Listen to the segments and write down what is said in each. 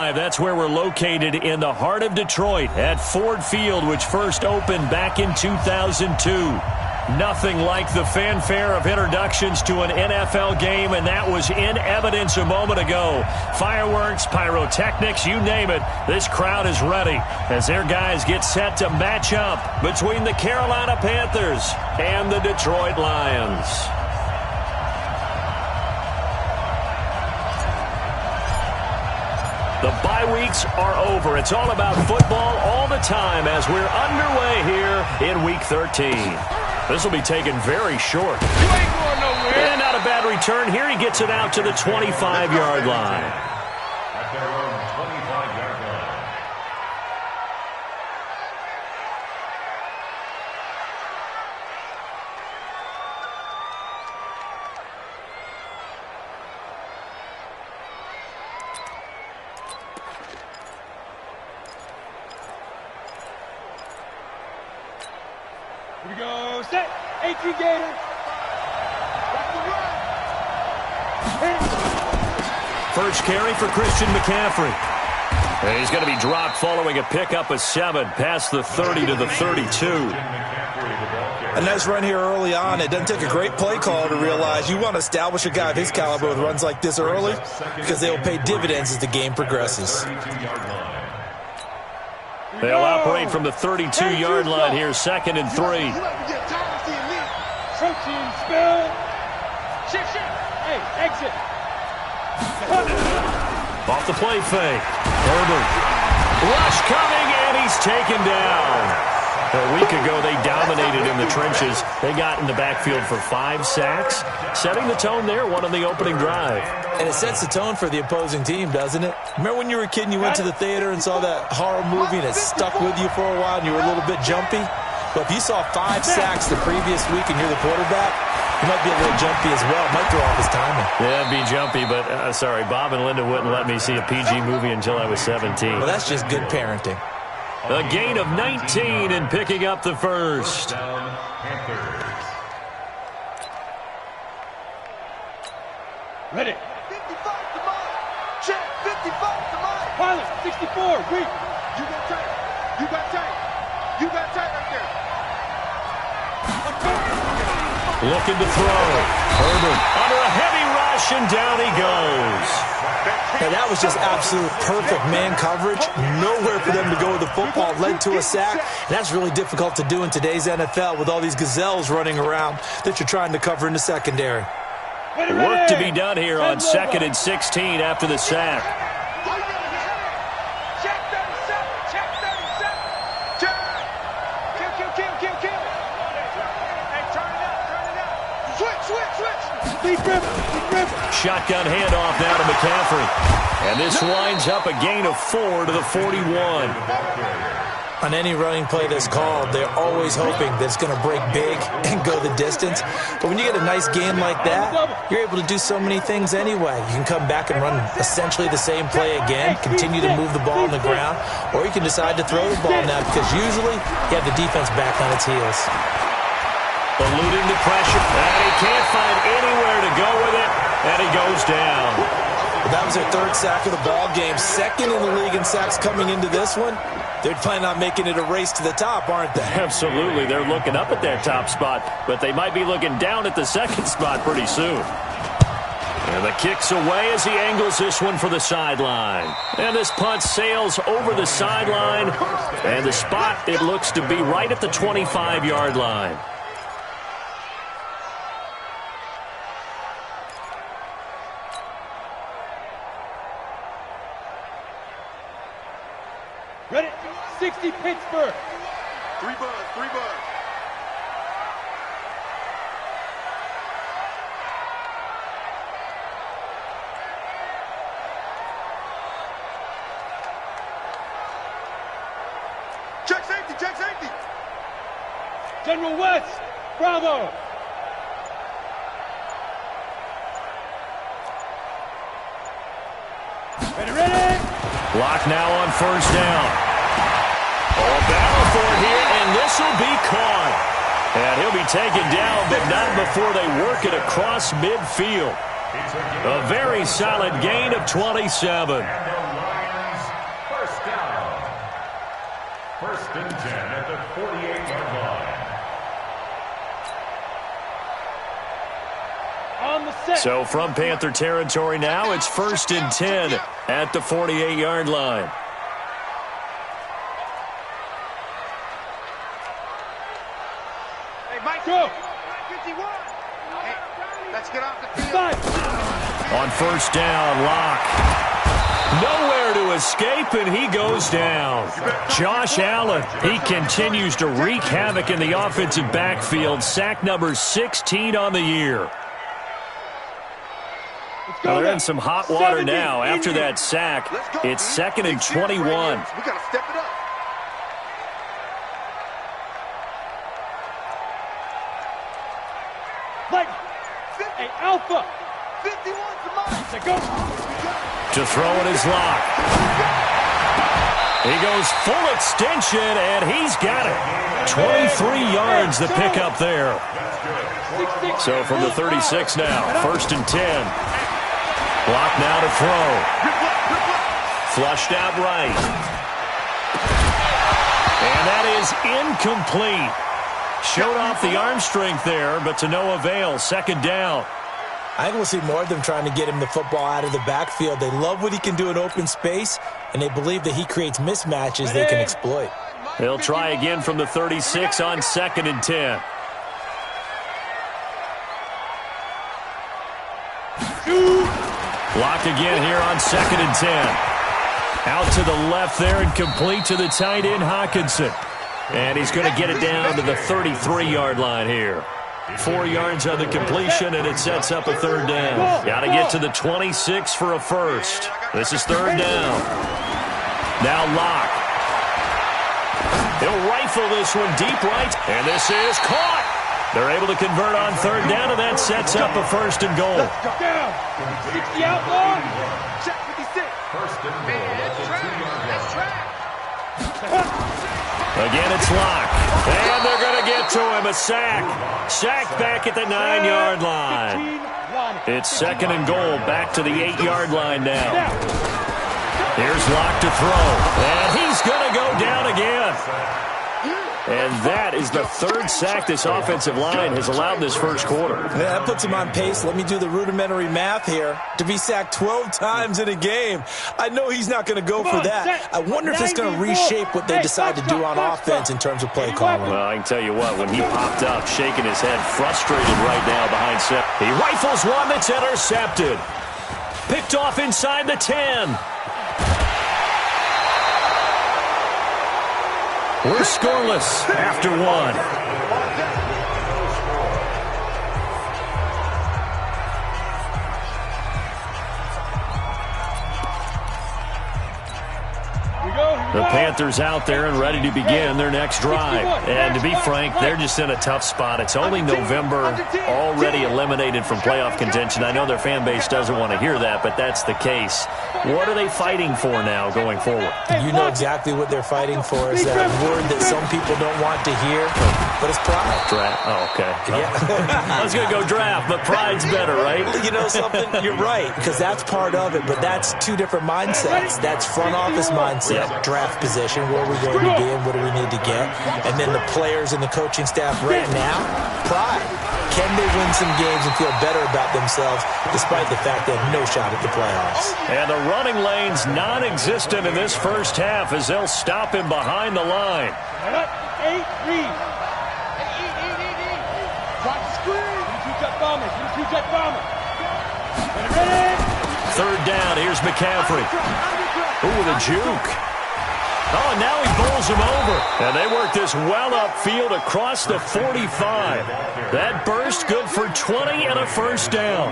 That's where we're located in the heart of Detroit at Ford Field, which first opened back in 2002. Nothing like the fanfare of introductions to an NFL game, and that was in evidence a moment ago. Fireworks, pyrotechnics, you name it. This crowd is ready as their guys get set to match up between the Carolina Panthers and the Detroit Lions. The bye weeks are over. It's all about football all the time as we're underway here in Week 13. This will be taken very short. You ain't going nowhere. And not a bad return here. He gets it out to the 25-yard line. At their own 25-yard line. Here we go. Set. 18 Gator. First carry for Christian McCaffrey. And he's going to be dropped following a pickup of 7 past the 30 to the 32. A nice run here early on. It doesn't take a great play call to realize you want to establish a guy of his caliber with runs like this early because they will pay dividends as the game progresses. They'll operate from the 32-yard line here, 2nd and 3. Protein spill. Shit. Hey, exit. Off the play fake. Herbert. Rush coming, and he's taken down. A week ago, they dominated in the trenches. They got in the backfield for 5 sacks, setting the tone there, one on the opening drive. And it sets the tone for the opposing team, doesn't it? Remember when you were a kid and you went to the theater and saw that horror movie and it stuck with you for a while and you were a little bit jumpy? Well, if you saw 5 sacks the previous week and you're the quarterback, you might be a little jumpy as well. It might throw off his timing. Yeah, it'd be jumpy, but sorry, Bob and Linda wouldn't let me see a PG movie until I was 17. Well, that's just good parenting. A gain of 19 and picking up the first. Ready. 55 to mine. Check. 55 to mine. Pilot, 64. Weak. You got tight. You got tight. You got tight right there. Looking to throw. Herbert under a heavy rush, and down he goes. Now, that was just absolute perfect man coverage. Nowhere for them to go with the football. Led to a sack. And that's really difficult to do in today's NFL with all these gazelles running around that you're trying to cover in the secondary. Work to be done here on 2nd and 16 after the sack. Check 37. Check 37. Check. Kill. Hey, turn it out. Switch. Deep river. Shotgun handoff now to McCaffrey. And this winds up a gain of 4 to the 41. On any running play that's called, they're always hoping that it's going to break big and go the distance. But when you get a nice gain like that, you're able to do so many things anyway. You can come back and run essentially the same play again, continue to move the ball on the ground, or you can decide to throw the ball now because usually you have the defense back on its heels. Eluding the pressure, and he can't find anywhere to go with it, and he goes down. Well, that was their 3rd sack of the ball game, 2nd in the league in sacks coming into this one. They're planning on making it a race to the top, aren't they? Absolutely. They're looking up at that top spot, but they might be looking down at the 2nd spot pretty soon. And the kick's away as he angles this one for the sideline. And this punt sails over the sideline, and the spot, it looks to be right at the 25-yard line. Ready. 60 Pittsburgh. 3 buds. Check safety. General West. Bravo. Ready. Block now on 1st down. Battle for it here, and this will be caught. And he'll be taken down, but not before they work it across midfield. A very solid gain of 27. First and 10 at the 48-yard line. On the set. So from Panther territory now, it's first and 10 at the 48-yard line. Hey, Mike, go. 51. Hey, let's get off the field. On first down, Locke. Nowhere to escape, and he goes down. Josh Allen, he continues to wreak havoc in the offensive backfield. Sack number 16 on the year. Well, they're in some hot water now after that sack. It's second and 21. We got to step it up. Like, hey, Alpha. 51 to mine. Go. To throw it is Locke. He goes full extension, and he's got it. 23 yards the pickup there. So from the 36 now, first and 10. Locke now to throw. Flushed out right. And that is incomplete. Showed off the arm strength there, but to no avail. Second down. I think we'll see more of them trying to get him the football out of the backfield. They love what he can do in open space, and they believe that he creates mismatches they can exploit. They'll try again from the 36 on second and 10. Locked again here on second and 10. Out to the left there and complete to the tight end, Hawkinson. And he's going to get it down to the 33-yard line here. 4 yards on the completion, and it sets up a third down. Got to get to the 26 for a first. This is third down. Now Locke. He'll rifle this one deep right, and this is caught. They're able to convert on third down, and that sets up a first and goal. Down. 60 out long. Check 56. First and goal at the 2-yard line. Again, it's Locke. And they're going to get to him. A sack. Sack back at the 9-yard line. It's second and goal. Back to the 8-yard line now. Here's Locke to throw. And he's going to go down again. And that is the third sack this offensive line has allowed in this first quarter. Yeah, that puts him on pace. Let me do the rudimentary math here. To be sacked 12 times in a game, I know he's not going to go for that. I wonder if it's going to reshape what they decide to do on offense in terms of play calling. Well, I can tell you what, when he popped up, shaking his head, frustrated right now behind set. He rifles one that's intercepted. Picked off inside the 10. We're scoreless after one. The Panthers out there and ready to begin their next drive. And to be frank, they're just in a tough spot. It's only November, already eliminated from playoff contention. I know their fan base doesn't want to hear that, but that's the case. What are they fighting for now going forward? You know exactly what they're fighting for. Is that word that some people don't want to hear, but it's pride. Draft. Oh, okay. Yeah. I was going to go draft, but pride's better, right? You know something? You're right, because that's part of it, but that's two different mindsets. That's front office mindset, draft position, where we're going to be and what do we need to get. And then the players and the coaching staff right now, pride. Can they win some games and feel better about themselves despite the fact they have no shot at the playoffs? And the running lane's non-existent in this first half as they'll stop him behind the line. 8, read. Drop the screen. Two-jet bomber. Two-jet bomber. Ready? Third down. Here's McCaffrey. Ooh, with a juke. Oh, and now he bowls him over. And they work this well upfield across the 45. That burst good for 20 and a first down.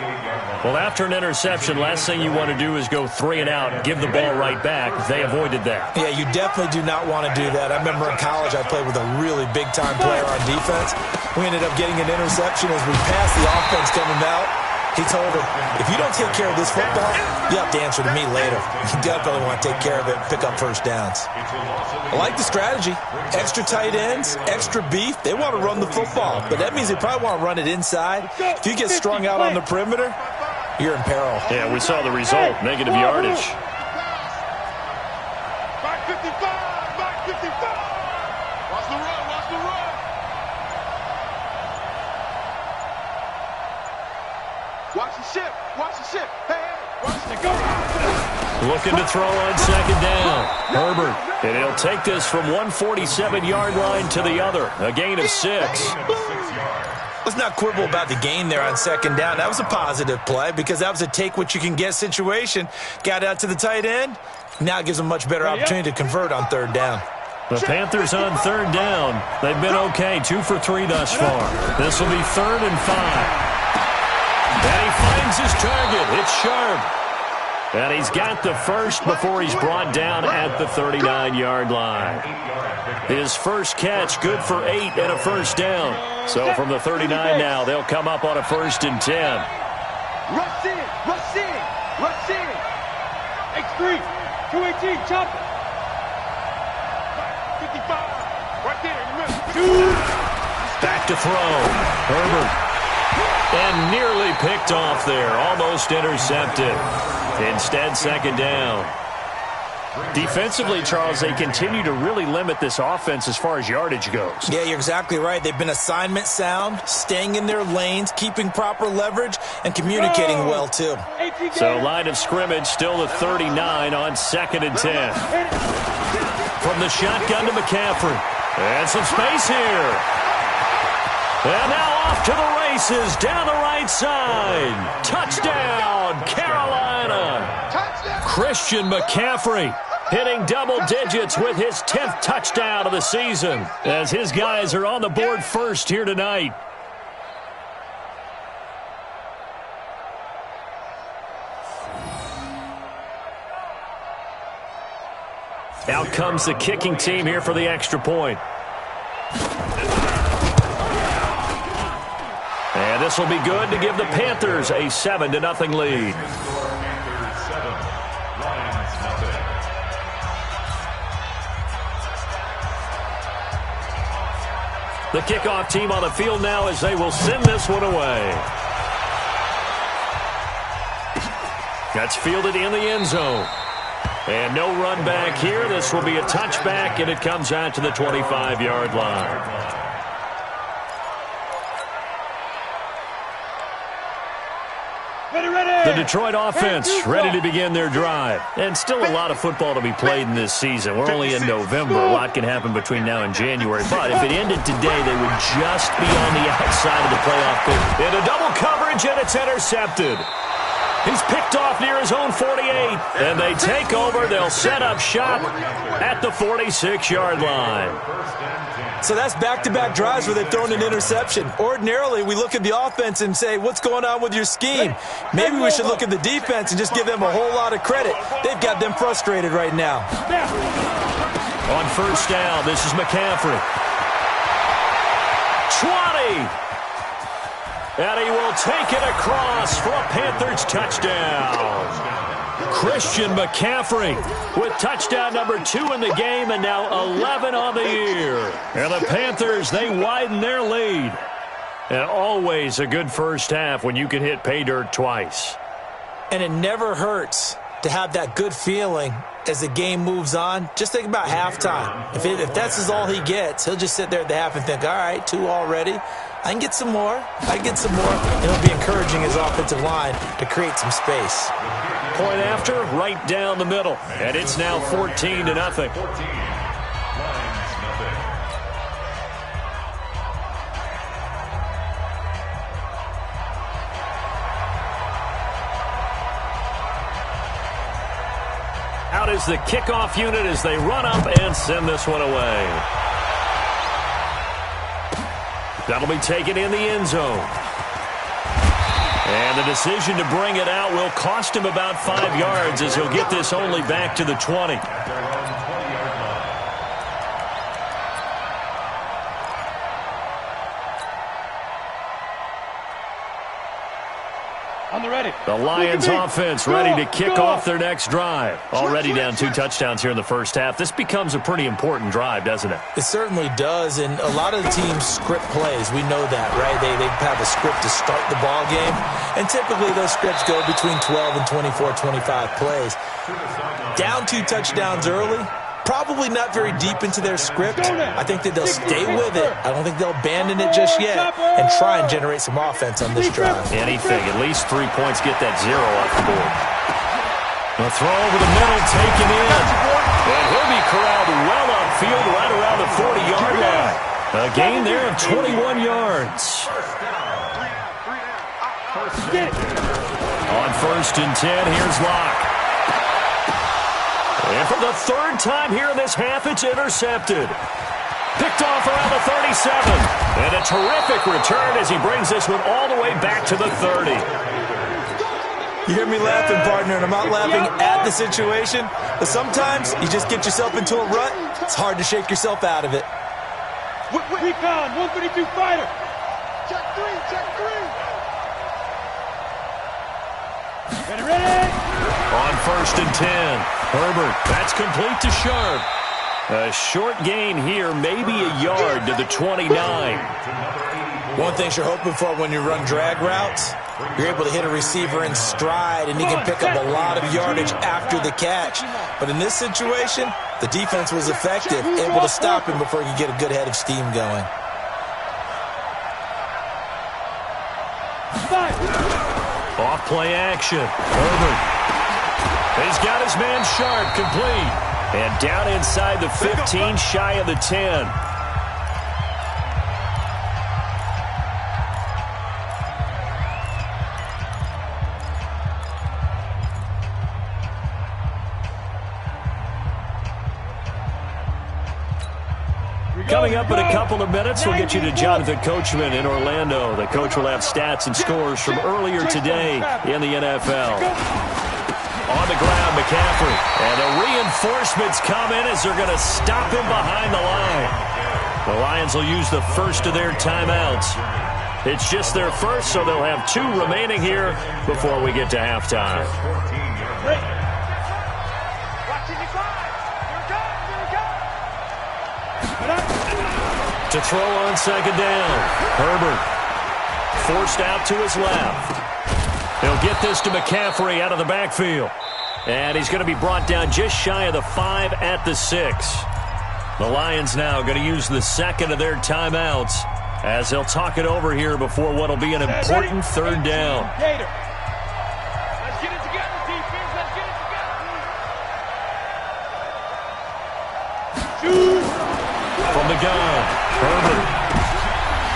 Well, after an interception, last thing you want to do is go 3 and out and give the ball right back. They avoided that. Yeah, you definitely do not want to do that. I remember in college I played with a really big-time player on defense. We ended up getting an interception as we passed the offense coming out. He told him, if you don't take care of this football, you have to answer to me later. You definitely want to take care of it and pick up first downs. I like the strategy. Extra tight ends, extra beef. They want to run the football, but that means they probably want to run it inside. If you get strung out on the perimeter, you're in peril. Yeah, we saw the result, negative yardage. Back 55, back 55. Watch the run, watch the run. Watch the ship, watch the ship. Hey, watch the go. Looking to throw on second down. Herbert, and he'll take this from 147-yard line to the other. A gain of 6. Let's not quibble about the gain there on second down. That was a positive play because that was a take-what-you-can-get situation. Got out to the tight end. Now it gives them a much better opportunity to convert on third down. The Panthers on third down. They've been okay, 2 for 3 thus far. This will be 3rd and 5. And he finds his target. It's Sharp. And he's got the first before he's brought down at the 39-yard line. His first catch, good for 8 and a first down. So from the 39 now, they'll come up on a 1st and 10. Rush in, rush in, rush in. X3, 218, chop it. 55, right there in the middle. Back to throw. Herbert. And nearly picked off there. Almost intercepted. Instead, second down. Defensively, Charles, they continue to really limit this offense as far as yardage goes. Yeah, you're exactly right. They've been assignment sound, staying in their lanes, keeping proper leverage, and communicating well, too. So line of scrimmage still at 39 on 2nd and 10. From the shotgun to McCaffrey. And some space here. And now off to the races down the right side. Touchdown, Carolina. Christian McCaffrey hitting double digits with his 10th touchdown of the season as his guys are on the board first here tonight. Out comes the kicking team here for the extra point. And this will be good to give the Panthers a 7-0 lead. The kickoff team on the field now as they will send this one away. That's fielded in the end zone. And no run back here. This will be a touchback, and it comes out to the 25-yard line. The Detroit offense ready to begin their drive. And still a lot of football to be played in this season. We're only in November. A lot can happen between now and January. But if it ended today, they would just be on the outside of the playoff picture. In a double coverage, and it's intercepted. He's picked off near his own 48. And they take over. They'll set up shop at the 46-yard line. So that's back-to-back drives where they've thrown an interception. Ordinarily, we look at the offense and say, what's going on with your scheme? Maybe we should look at the defense and just give them a whole lot of credit. They've got them frustrated right now. On first down, this is McCaffrey. 20. And he will take it across for a Panthers touchdown. Christian McCaffrey with touchdown number 2 in the game and now 11 on the year. And the Panthers, they widen their lead. And always a good first half when you can hit pay dirt twice. And it never hurts to have that good feeling as the game moves on. Just think about halftime. If that's all he gets, he'll just sit there at the half and think, all right, 2 already. I can get some more. I can get some more. And he'll be encouraging his offensive line to create some space. Point after, right down the middle. And it's now 14-0. Out is the kickoff unit as they run up and send this one away. That'll be taken in the end zone. And the decision to bring it out will cost him about 5 yards as he'll get this only back to the 20. The Lions offense ready to kick off their next drive. Already down 2 touchdowns here in the first half. This becomes a pretty important drive, doesn't it? It certainly does, and a lot of the teams script plays. We know that, right? They have a script to start the ball game, and typically those scripts go between 12 and 24, 25 plays. Down 2 touchdowns early, probably not very deep into their script. I think that they'll stay with it. I don't think they'll abandon it just yet and try and generate some offense on this drive. Anything. At least 3 points, get that 0 off the board. A throw over the middle, taken in. And he'll be corralled well upfield right around the 40-yard line. A gain there of 21 yards. On 1st and 10, here's Locke. And for the 3rd time here in this half, it's intercepted. Picked off around the 37. And a terrific return as he brings this one all the way back to the 30. You hear me laughing, partner, and I'm not laughing at the situation, but sometimes you just get yourself into a rut. It's hard to shake yourself out of it. Recon, 132 fighter. Check 3, check 3. Ready. On 1st and 10, Herbert, that's complete to Sharp. A short gain here, maybe a yard to the 29. One thing you're hoping for when you run drag routes, you're able to hit a receiver in stride, and he can pick up a lot of yardage after the catch. But in this situation, the defense was effective, able to stop him before he could get a good head of steam going. Off play action. Herbert. He's got his man Sharp, complete. And down inside the 15, shy of the 10. Coming up in a couple of minutes, we'll get you to Jonathan Coachman in Orlando. The coach will have stats and scores from earlier today in the NFL. On the ground, McCaffrey. And the reinforcements come in as they're going to stop him behind the line. The Lions will use the first of their timeouts. It's just their first, so they'll have 2 remaining here before we get to halftime. To throw on 2nd down. Herbert forced out to his left. He'll get this to McCaffrey out of the backfield. And he's going to be brought down just shy of the 5 at the 6. The Lions now going to use the 2nd of their timeouts as they'll talk it over here before what will be an important 3rd down. Let's get it together, defense. Let's get it together. From the gun, Herbert.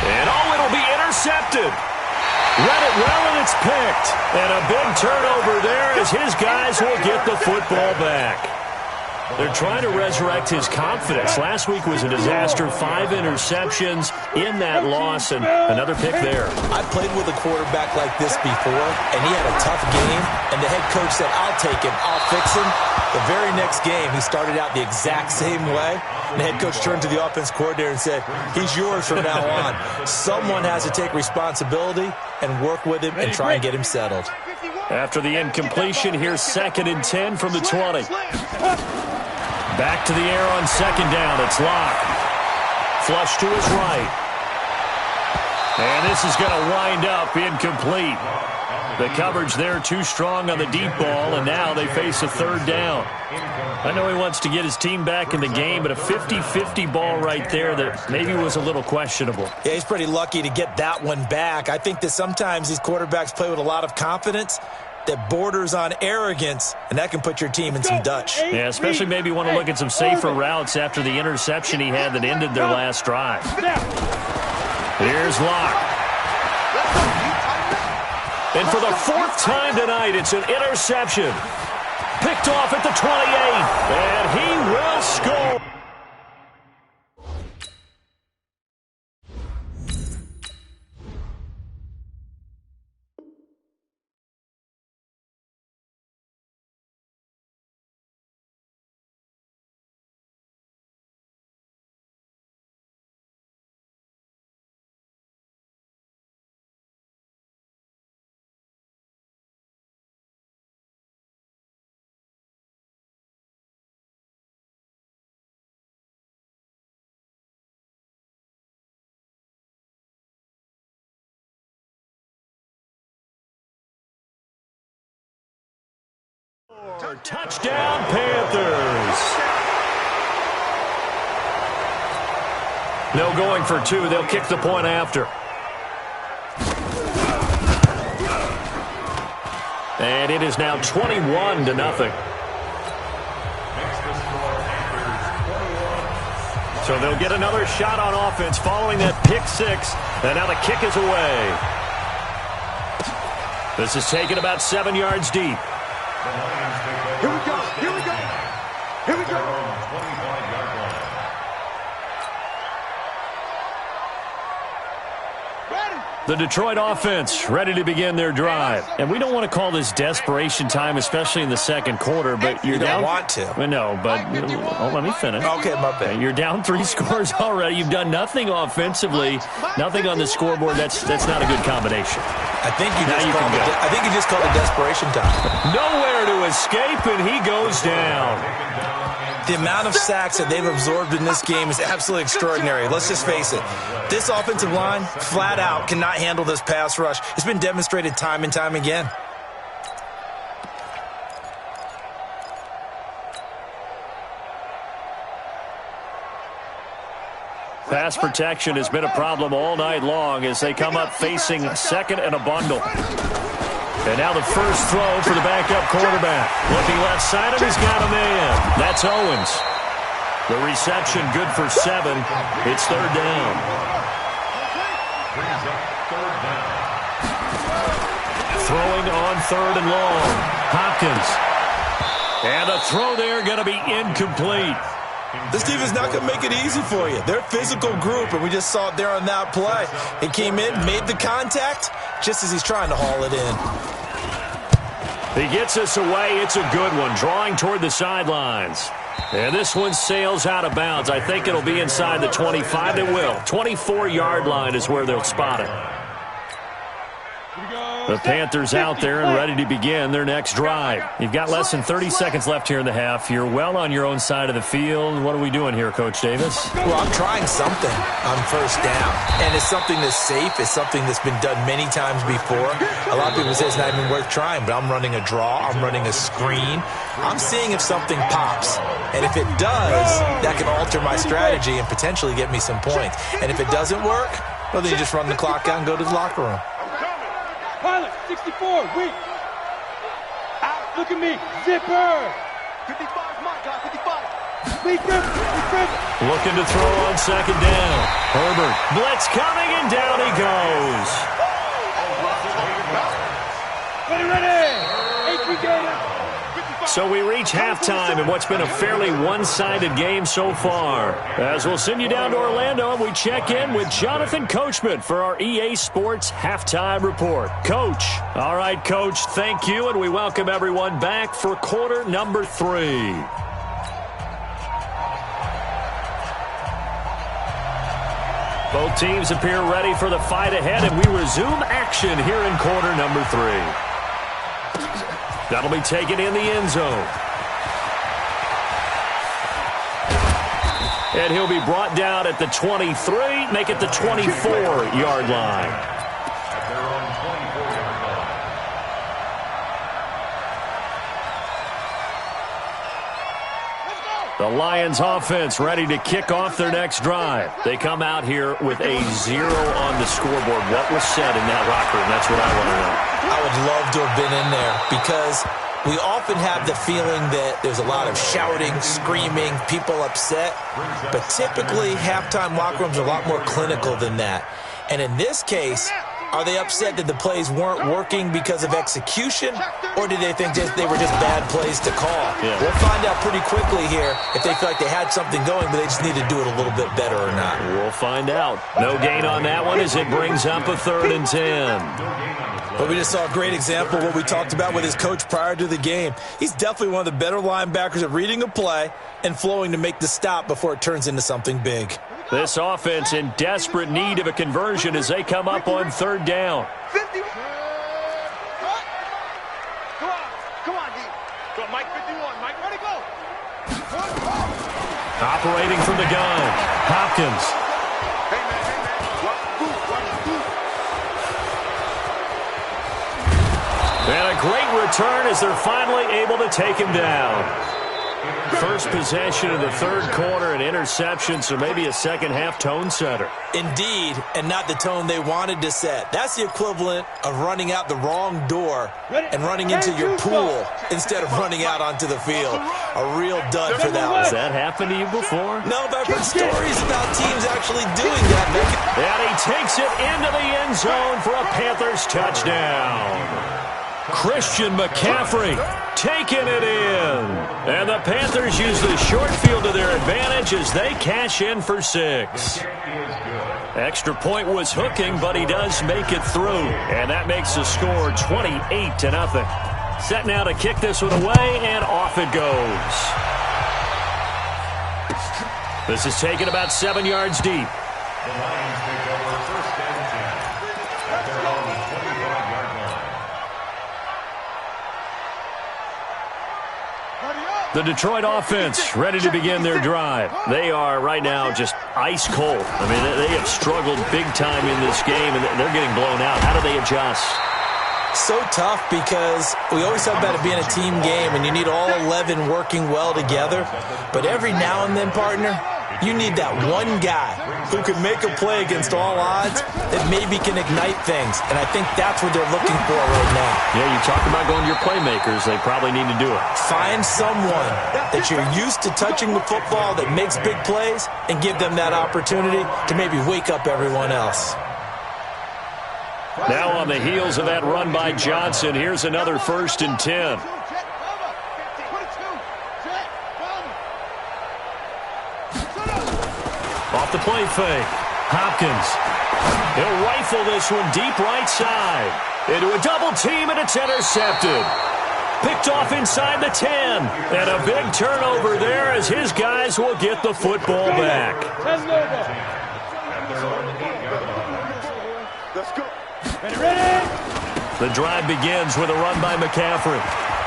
And it'll be intercepted. Read it well, and it's picked. And a big turnover there as his guys will get the football back. They're trying to resurrect his confidence. Last week was a disaster. 5 interceptions in that loss, and another pick there. I've played with a quarterback like this before, and he had a tough game, and the head coach said, I'll take him, I'll fix him. The very next game, he started out the exact same way, and the head coach turned to the offense coordinator and said, he's yours from now on. Someone has to take responsibility and work with him and try and get him settled. After the incompletion, here's 2nd and 10 from the 20. Back to the air on 2nd down. It's Locke. Flush to his right. And this is going to wind up incomplete. The coverage there too strong on the deep ball, and now they face a 3rd down. I know he wants to get his team back in the game, but a 50-50 ball right there that maybe was a little questionable. Yeah, he's pretty lucky to get that one back. I think that sometimes these quarterbacks play with a lot of confidence that borders on arrogance, and that can put your team in some Dutch. Yeah, especially maybe want to look at some safer routes after the interception he had that ended their last drive. Here's Locke. And for the 4th time tonight, it's an interception. Picked off at the 28, and he will score. Touchdown, Panthers. No going for two. They'll kick the point after. And it is now 21-0. So they'll get another shot on offense following that pick six. And now the kick is away. This is taken about 7 yards deep. Here we go. Here we go. Here we go. The Detroit offense ready to begin their drive. And we don't want to call this desperation time, especially in the second quarter, but you're down. You don't want to. No, but let me finish. Okay, my bad. You're down 3 scores already. You've done nothing offensively, nothing on the scoreboard. That's not a good combination. I think you just called it desperation time. Nowhere to escape, and he goes down. The amount of sacks that they've absorbed in this game is absolutely extraordinary. Let's just face it. This offensive line, flat out, cannot handle this pass rush. It's been demonstrated time and time again. Pass protection has been a problem all night long as they come up facing second and a bundle. And now the first throw for the backup quarterback. Looking left side, and he's got a man. That's Owens. The reception good for 7. It's third down. Throwing on third and long. Hopkins. And a throw there going to be incomplete. This team is not going to make it easy for you. They're a physical group, and we just saw it there on that play. He came in, made the contact, just as he's trying to haul it in. He gets us away. It's a good one, drawing toward the sidelines. And this one sails out of bounds. I think it'll be inside the 25. It will. 24-yard line is where they'll spot it. The Panthers out there and ready to begin their next drive. You've got less than 30 seconds left here in the half. You're well on your own side of the field. What are we doing here, Coach Davis? Well, I'm trying something on first down. And it's something that's safe. It's something that's been done many times before. A lot of people say it's not even worth trying, but I'm running a draw. I'm running a screen. I'm seeing if something pops. And if it does, that can alter my strategy and potentially get me some points. And if it doesn't work, well, then you just run the clock out and go to the locker room. Pilot, 64, weak. Out, look at me, zipper. 55 is my guy, 55. Weak grip. Looking to throw on second down. Herbert, blitz coming, and down he goes. Ready. HB Gator. So we reach halftime in what's been a fairly one-sided game so far. As we'll send you down to Orlando, and we check in with Jonathan Coachman for our EA Sports Halftime Report. Coach. All right, Coach, thank you, and we welcome everyone back for quarter number 3. Both teams appear ready for the fight ahead, and we resume action here in quarter number 3. That'll be taken in the end zone. And he'll be brought down at the 23, make it the 24-yard line. The Lions offense ready to kick off their next drive. They come out here with a 0 on the scoreboard. What was said in that locker room? That's what I want to know. I would love to have been in there because we often have the feeling that there's a lot of shouting, screaming, people upset. But typically, halftime locker rooms are a lot more clinical than that. And in this case, are they upset that the plays weren't working because of execution, or did they think they were just bad plays to call? Yeah. We'll find out pretty quickly here if they feel like they had something going, but they just need to do it a little bit better or not. We'll find out. No gain on that one as it brings up a 3rd and 10. But we just saw a great example of what we talked about with his coach prior to the game. He's definitely one of the better linebackers at reading a play and flowing to make the stop before it turns into something big. This offense in desperate need of a conversion as they come up on 3rd down. 50. Come on, D. Go, Mike 51. Mike, ready, go. Operating from the gun, Hopkins. Hey, man. Watch the boot. And a great return as they're finally able to take him down. First possession of the third quarter, an interception, so maybe a second-half tone setter. Indeed, and not the tone they wanted to set. That's the equivalent of running out the wrong door and running into your pool instead of running out onto the field. A real dud for that one. Has that happened to you before? No, but I've heard stories about teams actually doing that. And he takes it into the end zone for a Panthers touchdown. Christian McCaffrey taking it in. And the Panthers use the short field to their advantage as they cash in for 6. Extra point was hooking, but he does make it through. And that makes the score 28-0. Set now to kick this one away, and off it goes. This is taken about 7 yards deep. The Lions take over first and 10 at their own 25-yard line. The Detroit offense ready to begin their drive. They are right now just ice cold. I mean, they have struggled big time in this game, and they're getting blown out. How do they adjust? So tough because we always talk about it being a team game, and you need all 11 working well together. But every now and then, partner, you need that one guy who can make a play against all odds that maybe can ignite things. And I think that's what they're looking for right now. Yeah, you talk about going to your playmakers. They probably need to do it. Find someone that you're used to touching the football that makes big plays and give them that opportunity to maybe wake up everyone else. Now on the heels of that run by Johnson, here's another 1st and 10. Off the play fake. Hopkins. He'll rifle this one deep right side. Into a double team, and it's intercepted. Picked off inside the 10. And a big turnover there as his guys will get the football back. Let's go. The drive begins with a run by McCaffrey.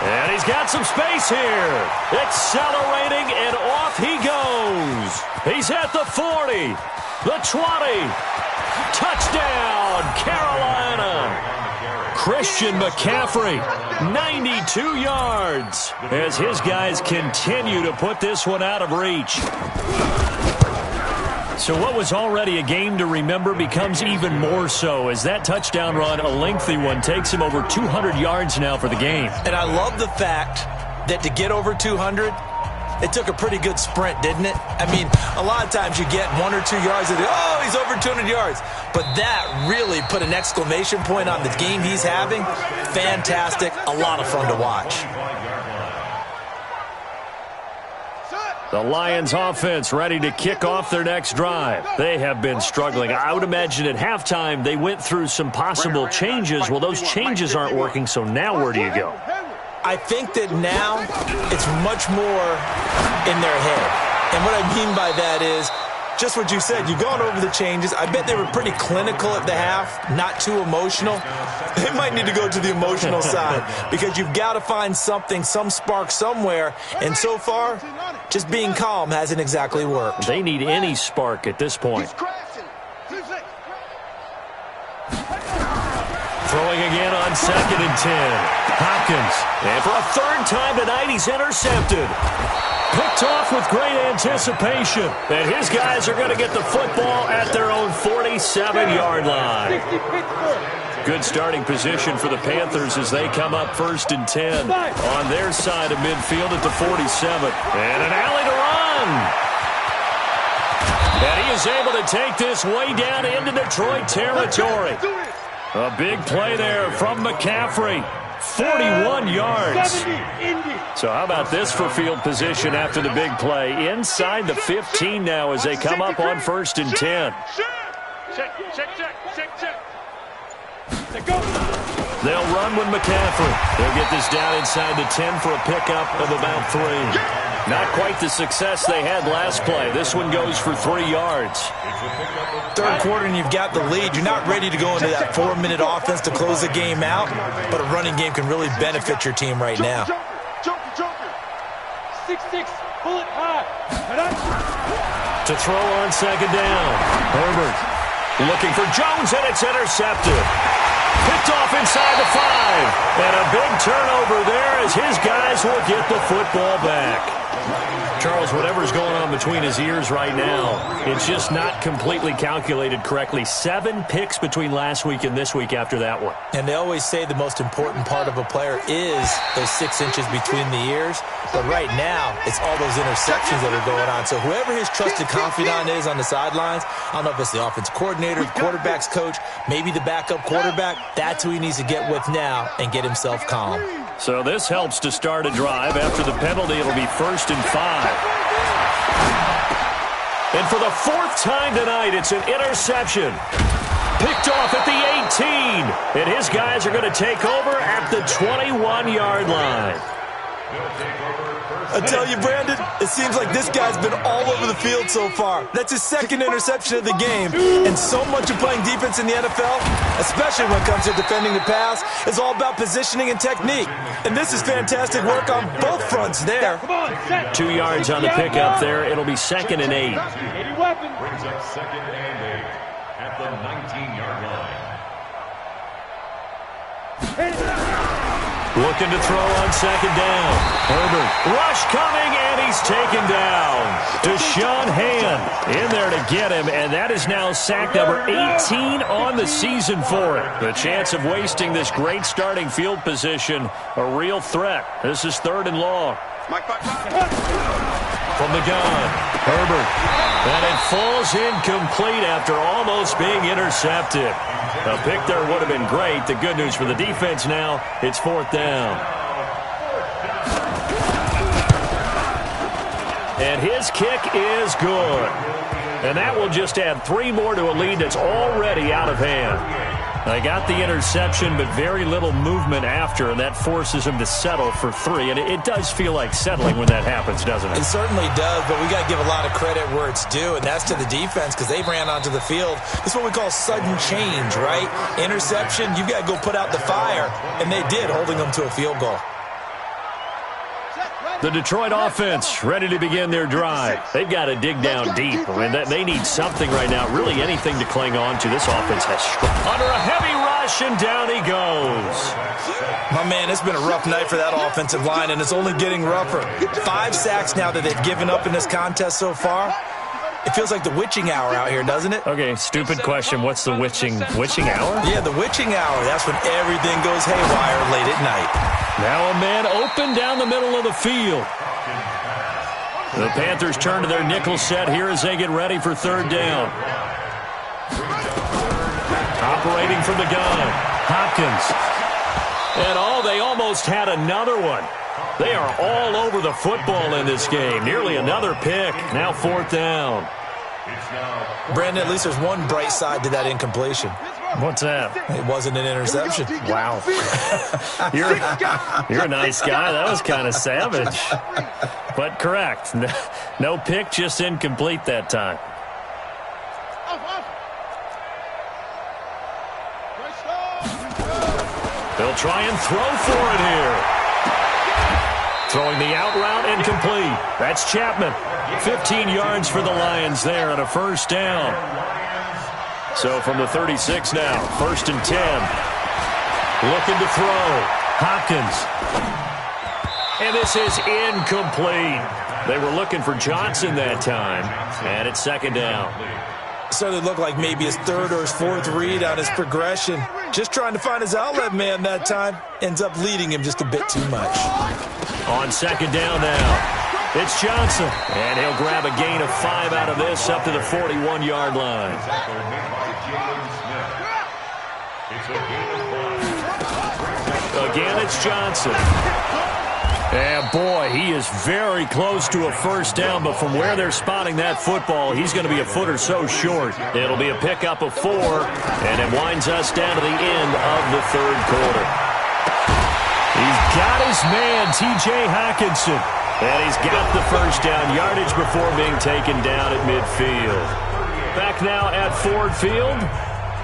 And he's got some space here. Accelerating, and off he goes. He's at the 40, the 20. Touchdown, Carolina. Christian McCaffrey, 92 yards, as his guys continue to put this one out of reach. So what was already a game to remember becomes even more so as that touchdown run, a lengthy one, takes him over 200 yards now for the game. And I love the fact that to get over 200, it took a pretty good sprint, didn't it? I mean, a lot of times you get 1 or 2 yards and oh, he's over 200 yards. But that really put an exclamation point on the game he's having. Fantastic. A lot of fun to watch. The Lions offense ready to kick off their next drive. They have been struggling. I would imagine at halftime they went through some possible changes. Well, those changes aren't working, so now where do you go? I think that now it's much more in their head. And what I mean by that is just what you said. You've gone over the changes. I bet they were pretty clinical at the half, not too emotional. They might need to go to the emotional side because you've got to find something, some spark somewhere. And so far, just being calm hasn't exactly worked. They need any spark at this point. Throwing again on 2nd and 10. Hopkins. And for a 3rd time tonight, he's intercepted. Picked off with great anticipation. And his guys are going to get the football at their own 47-yard line. Good starting position for the Panthers as they come up 1st and 10 on their side of midfield at the 47. And an alley to run. And he is able to take this way down into Detroit territory. A big play there from McCaffrey. 41 yards. So how about this for field position after the big play? Inside the 15 now as they come up on 1st and 10. They'll run with McCaffrey. They'll get this down inside the 10 for a pickup of about 3. Not quite the success they had last play. This one goes for 3 yards. 3rd quarter and you've got the lead. You're not ready to go into that 4-minute offense to close the game out, but a running game can really benefit your team right now. 6-6, pull it high. To throw on 2nd down. Herbert looking for Jones, and it's intercepted. Picked off inside the 5. And a big turnover there as his guys will get the football back. Charles, whatever's going on between his ears right now, it's just not completely calculated correctly. 7 picks between last week and this week after that one. And they always say the most important part of a player is those 6 inches between the ears. But right now, it's all those interceptions that are going on. So whoever his trusted confidant is on the sidelines, I don't know if it's the offensive coordinator, the quarterback's coach, maybe the backup quarterback, that's who he needs to get with now and get himself calm. So this helps to start a drive. After the penalty, it'll be 1st and 5. And for the 4th time tonight, it's an interception. Picked off at the 18. And his guys are going to take over at the 21-yard line. I tell you, Brandon, it seems like this guy's been all over the field so far. That's his 2nd interception of the game. And so much of playing defense in the NFL, especially when it comes to defending the pass, is all about positioning and technique. And this is fantastic work on both fronts there. 2 yards on the pickup there. It'll be 2nd and 8. Brings up 2nd and 8 at the 19-yard line. Looking to throw on 2nd down. Herbert. Rush coming, and he's taken down. Deshaun Hand in there to get him, and that is now sack number 18 on the season for it. The chance of wasting this great starting field position, a real threat. This is 3rd and long. From the gun, Herbert. And it falls incomplete after almost being intercepted. A pick there would have been great. The good news for the defense now, it's 4th down. And his kick is good. And that will just add 3 more to a lead that's already out of hand. They got the interception, but very little movement after, and that forces him to settle for 3. And it does feel like settling when that happens, doesn't it? It certainly does, but we got to give a lot of credit where it's due, and that's to the defense because they ran onto the field. This is what we call sudden change, right? Interception, you've got to go put out the fire, and they did, holding them to a field goal. The Detroit offense ready to begin their drive. They've got to dig down deep. I mean, they need something right now, really anything to cling on to. This offense has struck under a heavy rush, and down he goes. My man, it's been a rough night for that offensive line, and it's only getting rougher. 5 sacks now that they've given up in this contest so far. It feels like the witching hour out here, doesn't it? Okay, stupid question. What's the witching hour? Yeah, the witching hour. That's when everything goes haywire late at night. Now a man open down the middle of the field. The Panthers turn to their nickel set here as they get ready for 3rd down. Operating from the gun, Hopkins. And they almost had another one. They are all over the football in this game. Nearly another pick. Now 4th down. Brandon, at least there's one bright side to that incompletion. What's that? It wasn't an interception. Wow. You're a nice guy. That was kind of savage. But correct. No pick, just incomplete that time. They'll try and throw for it here. Throwing the out route incomplete. That's Chapman. 15 yards for the Lions there and a 1st down. So from the 36 now, 1st and 10. Looking to throw. Hopkins. And this is incomplete. They were looking for Johnson that time. And it's 2nd down. So it looked like maybe his 3rd or his 4th read on his progression. Just trying to find his outlet man that time. Ends up leading him just a bit too much. On 2nd down now, it's Johnson. And he'll grab a gain of 5 out of this up to the 41-yard line. Again, it's Johnson. And boy, he is very close to a 1st down, but from where they're spotting that football, he's going to be a foot or so short. It'll be a pickup of 4, and it winds us down to the end of the 3rd quarter. He's got his man, T.J. Hockenson, and he's got the 1st down yardage before being taken down at midfield. Back now at Ford Field,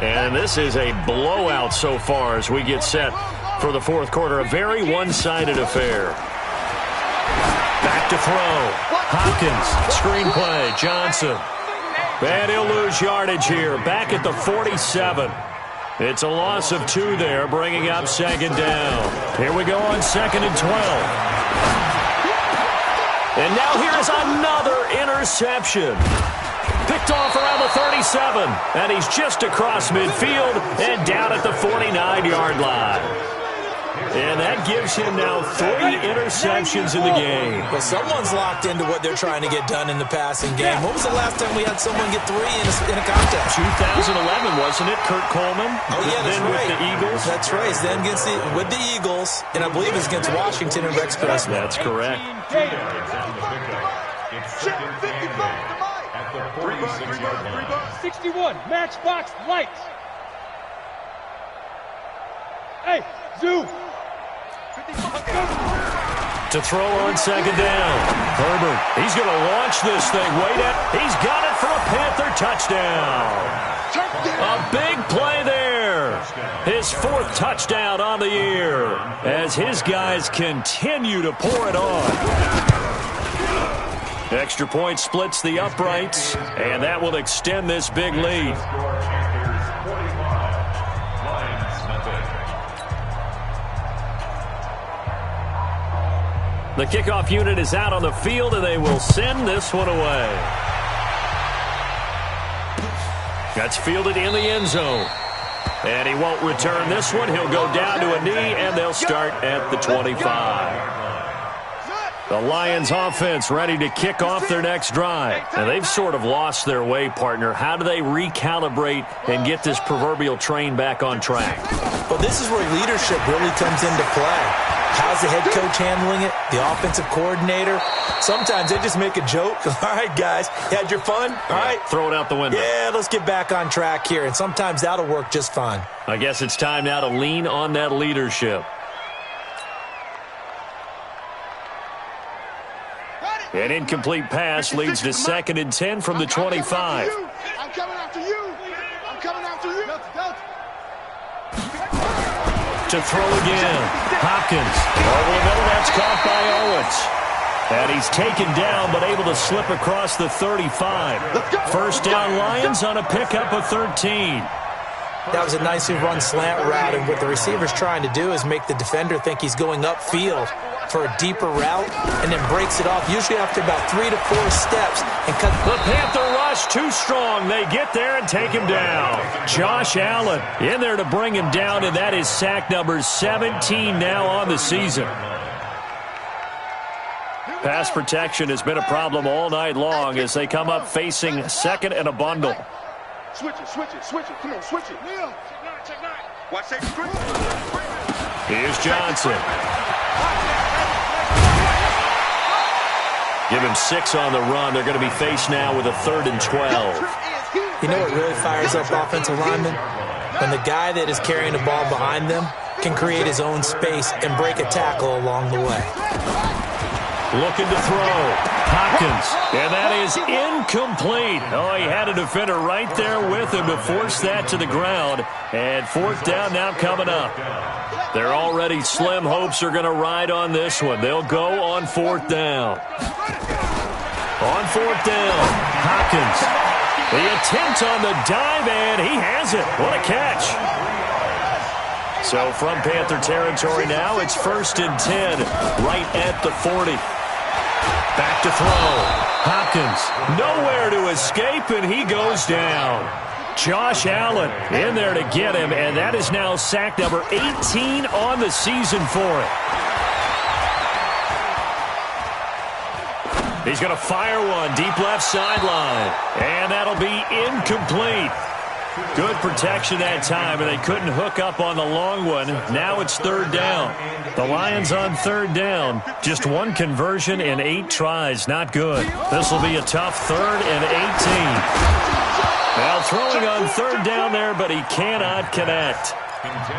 and this is a blowout so far as we get set for the 4th quarter. A very one-sided affair. Back to throw. Hopkins, screenplay, Johnson. And he'll lose yardage here. Back at the 47. It's a loss of 2 there, bringing up 2nd down. Here we go on 2nd and 12. And now here is another interception. Picked off around the 37, and he's just across midfield and down at the 49-yard line. And that gives him now 3 interceptions in the game. Well, someone's locked into what they're trying to get done in the passing game. When was the last time we had someone get 3 in a contest? 2011, wasn't it, Kurt Coleman? Oh, yeah, that's right. With the Eagles? That's right. Then with the Eagles, and I believe it's against Washington and Rex Grossman. That's correct. It's second and 10 at the 46-yard line. 61, matchbox lights. Hey, Zoo. To throw on second down. Herbert, he's going to launch this thing. Wait up. He's got it for a Panther touchdown. A big play there. His 4th touchdown on the year as his guys continue to pour it on. Extra point splits the uprights, and that will extend this big lead. The kickoff unit is out on the field, and they will send this one away. That's fielded in the end zone. And he won't return this one. He'll go down to a knee, and they'll start at the 25. The Lions offense ready to kick off their next drive. And they've sort of lost their way, partner. How do they recalibrate and get this proverbial train back on track? Well, this is where leadership really comes into play. How's the head coach handling it? The offensive coordinator? Sometimes they just make a joke. All right, guys, you had your fun? All right. Throw it out the window. Yeah, let's get back on track here. And sometimes that'll work just fine. I guess it's time now to lean on that leadership. An incomplete pass leads to 2nd and 10 from the 25. I'm coming after you. I'm coming after you. To throw again. Hopkins. Over the middle, that's caught by Owens. And he's taken down, but able to slip across the 35. First down Lions on a pickup of 13. That was a nicely run slant route, and what the receiver's trying to do is make the defender think he's going upfield for a deeper route, and then breaks it off, usually after about 3 to 4 steps. And cut. The Panther rush too strong. They get there and take him down. Josh Allen in there to bring him down, and that is sack number 17 now on the season. Pass protection has been a problem all night long as they come up facing 2nd and a bundle. Switch it. Come on, switch it. Check 9. Watch that screen. Here's Johnson. Give him 6 on the run. They're going to be faced now with a 3rd and 12. You know what really fires up offensive linemen? When the guy that is carrying the ball behind them can create his own space and break a tackle along the way. Looking to throw. Hopkins. And that is incomplete. Oh, he had a defender right there with him to force that to the ground. And 4th down now coming up. Their already slim hopes are going to ride on this one. They'll go on 4th down. On 4th down, Hopkins. The attempt on the dive, and he has it. What a catch. So from Panther territory now, it's 1st and 10 right at the 40. Back to throw. Hopkins nowhere to escape, and he goes down. Josh Allen in there to get him, and that is now sack number 18 on the season for it. He's going to fire one deep left sideline, and that'll be incomplete. Good protection that time, and they couldn't hook up on the long one. Now it's 3rd down. The Lions on 3rd down. Just 1 conversion in 8 tries. Not good. This will be a tough 3rd and 18. Now throwing on 3rd down there, but he cannot connect.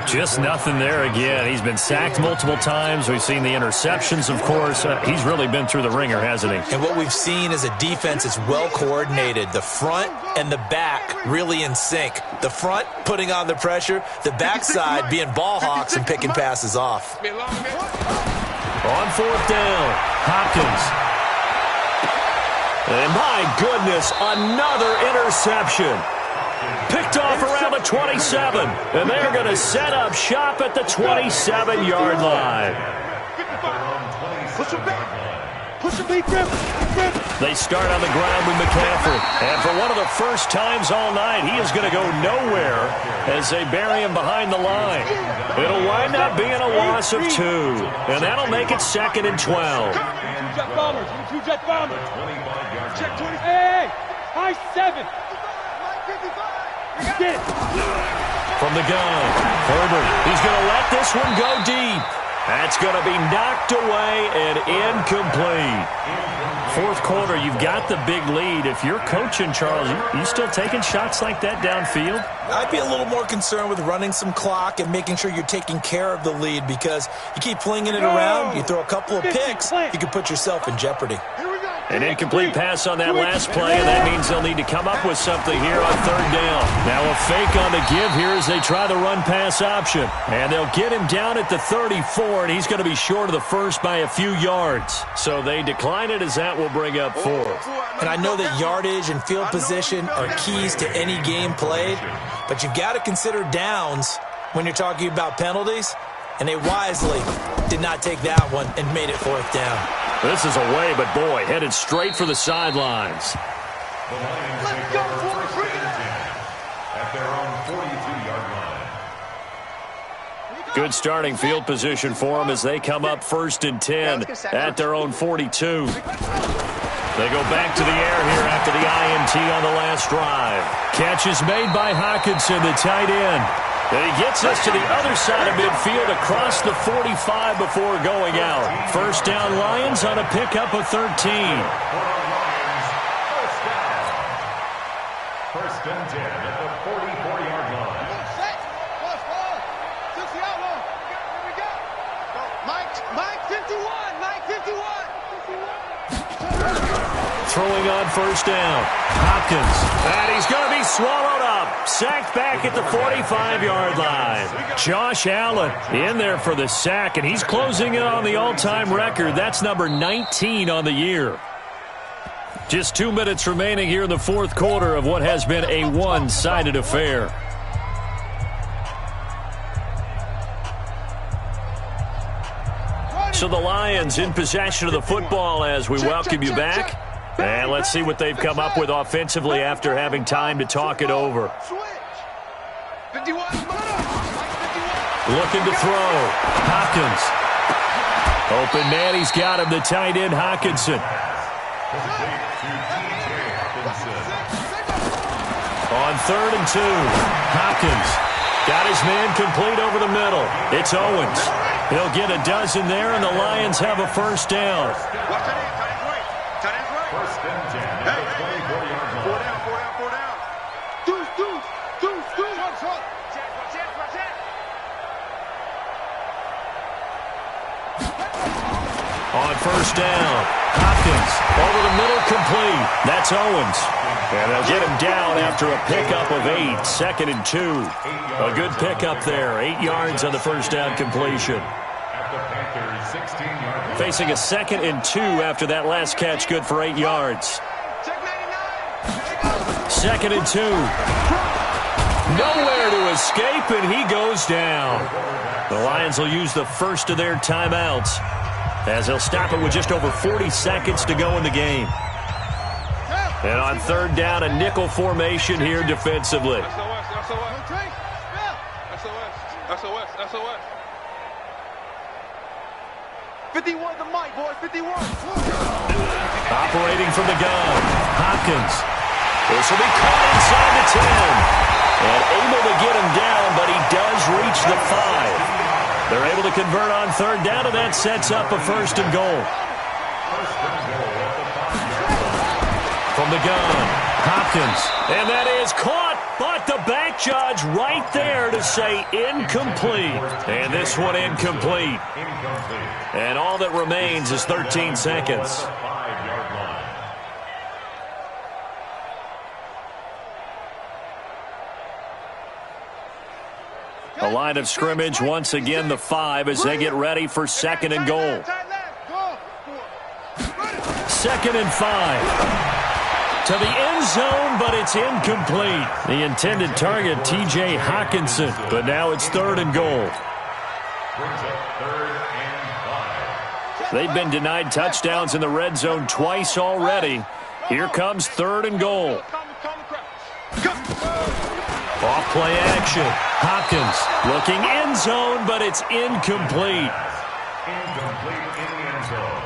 Just nothing there again. He's been sacked multiple times. We've seen the interceptions, of course. He's really been through the ringer, hasn't he? And what we've seen is a defense that's well coordinated. The front and the back really in sync. The front putting on the pressure. The backside being ball hawks and picking passes off. On 4th down, Hopkins. And my goodness, another interception. Picked off around the 27, and they're going to set up shop at the 27-yard line. Push him, be grip. They start on the ground with McCaffrey. And for one of the first times all night, he is going to go nowhere as they bury him behind the line. It'll wind up being a loss of 2. And that'll make it 2nd and 12. Two-jet bombers. Two-jet bombers. Check 20. Hey, high 7. Get it. From the gun, Herbert. He's going to let this one go deep. That's going to be knocked away and incomplete. Fourth quarter, you've got the big lead. If you're coaching, Charles, you still taking shots like that downfield? I'd be a little more concerned with running some clock and making sure you're taking care of the lead, because you keep flinging it around, you throw a couple of picks, you can put yourself in jeopardy. An incomplete pass on that last play, and that means they'll need to come up with something here on 3rd down. Now a fake on the give here as they try the run-pass option. And they'll get him down at the 34, and he's going to be short of the first by a few yards. So they decline it as that will bring up 4th. And I know that yardage and field position are keys to any game played, but you've got to consider downs when you're talking about penalties, and they wisely did not take that one and made it 4th down. This is away, but boy, headed straight for the sidelines. The Lions take over 1st and 10 at their own 42-yard line. Good starting field position for them as they come up 1st and 10 at their own 42. They go back to the air here after the INT on the last drive. Catch is made by Hawkinson, the tight end. And he gets us to the other side of midfield across the 45 before going out. 1st down Lions on a pickup of 13. 1st and 10 at the 44-yard line. Mike 51. Mike 51. Throwing on 1st down. Hopkins. And he's going to be swallowed up. Sacked back at the 45-yard line. Josh Allen in there for the sack, and he's closing in on the all-time record. That's number 19 on the year. Just 2 minutes remaining here in the 4th quarter of what has been a one-sided affair. So the Lions in possession of the football as we welcome you back. And let's see what they've come up with offensively after having time to talk it over. Looking to throw. Hopkins. Open man, he's got him, the tight end Hawkinson. On 3rd and 2, Hopkins got his man complete over the middle. It's Owens. He'll get a dozen there, and the Lions have a 1st down. On 1st down, Hopkins over the middle, complete. That's Owens. And they'll get him down after a pickup of 8, 2nd and 2. A good pickup there, 8 yards on the 1st down completion. Facing a 2nd and 2 after that last catch, good for 8 yards. 2nd and 2. Nowhere to escape, and he goes down. The Lions will use the first of their timeouts as they'll stop it with just over 40 seconds to go in the game. And on 3rd down, a nickel formation here defensively. SOS. 51 the mic, boys, 51. Operating from the gun, Hopkins. This will be caught inside the 10. And able to get him down, but he does reach the 5. They're able to convert on 3rd down, and that sets up a 1st and goal. From the gun, Hopkins. And that is caught, but the back judge right there to say incomplete. And this one incomplete. And all that remains is 13 seconds. The line of scrimmage, once again, the 5 as they get ready for 2nd and goal. 2nd and 5. To the end zone, but it's incomplete. The intended target, T.J. Hawkinson, but now it's 3rd and goal. Brings up 3rd and 5. They've been denied touchdowns in the red zone twice already. Here comes 3rd and goal. Off play action. Hopkins looking end zone, but it's incomplete. Incomplete in the end zone.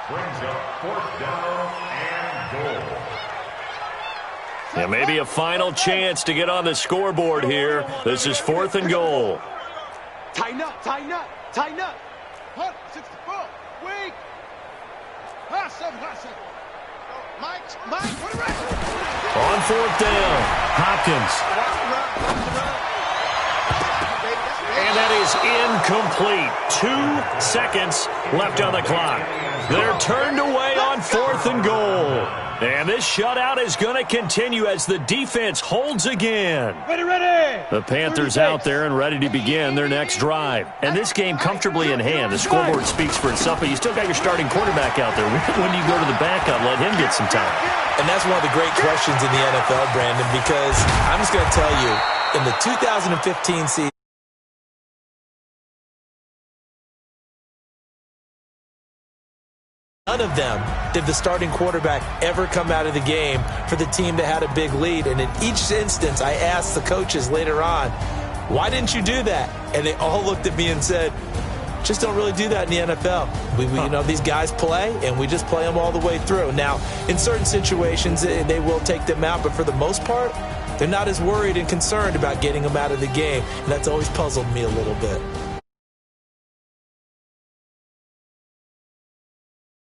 Brings up 4th down and goal. Yeah, maybe a final chance to get on the scoreboard here. This is 4th and goal. Tighten up, tighten up, tighten up. 64, weak. Hot 7. Mike, put it right. On 4th down, Hopkins. And that is incomplete. 2 seconds left on the clock. They're turned away on 4th and goal. And this shutout is going to continue as the defense holds again. Ready. The Panthers out there and ready to begin their next drive. And this game comfortably in hand. The scoreboard speaks for itself, but you still got your starting quarterback out there. When do you go to the backup, let him get some time? And that's one of the great questions in the NFL, Brandon, because I'm just going to tell you, in the 2015 season, none of them did the starting quarterback ever come out of the game for the team that had a big lead. And in each instance, I asked the coaches later on, why didn't you do that? And they all looked at me and said, just don't really do that in the NFL. You know, these guys play, and we just play them all the way through. Now, in certain situations, they will take them out, but for the most part, they're not as worried and concerned about getting them out of the game. And that's always puzzled me a little bit.